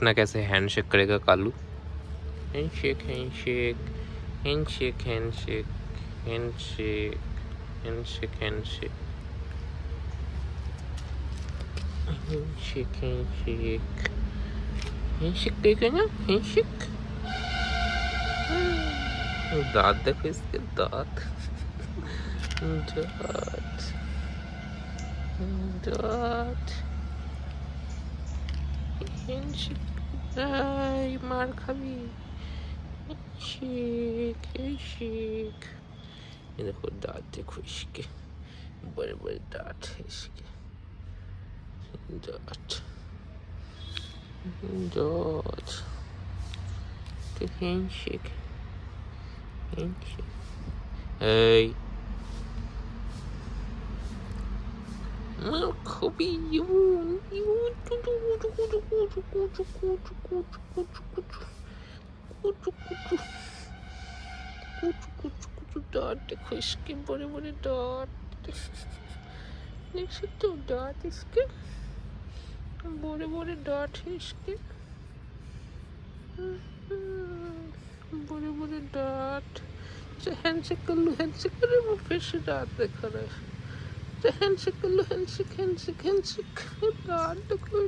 ना कैसे हैंडशेक करेगा Kalu. Handshake handshake handshake handshake handshake handshake handshake handshake handshake handshake करेगा ना हैंडशेक। दांत देखो इसके दांत। दांत दांत हैंडशेक। मार खाबी। Handshake handshake. ये देखो दांत देखो इसके, बड़े बड़े दांत है इसके। दांत दांत handshake handshake. Hey. Kobe, you. Dot देखो इसके बड़े बड़े डॉट। देख सकते हो डॉट इसके, बड़े बड़े डॉट है इसके, बड़े बड़े डॉट। हैंडशेक कर लो, हैंडशेक करे वो फिर से डॉट दिखा रहा है। हैंडशेक कर लो, हैंडशेक हैंडशेक हैंडशेक। डॉट देखो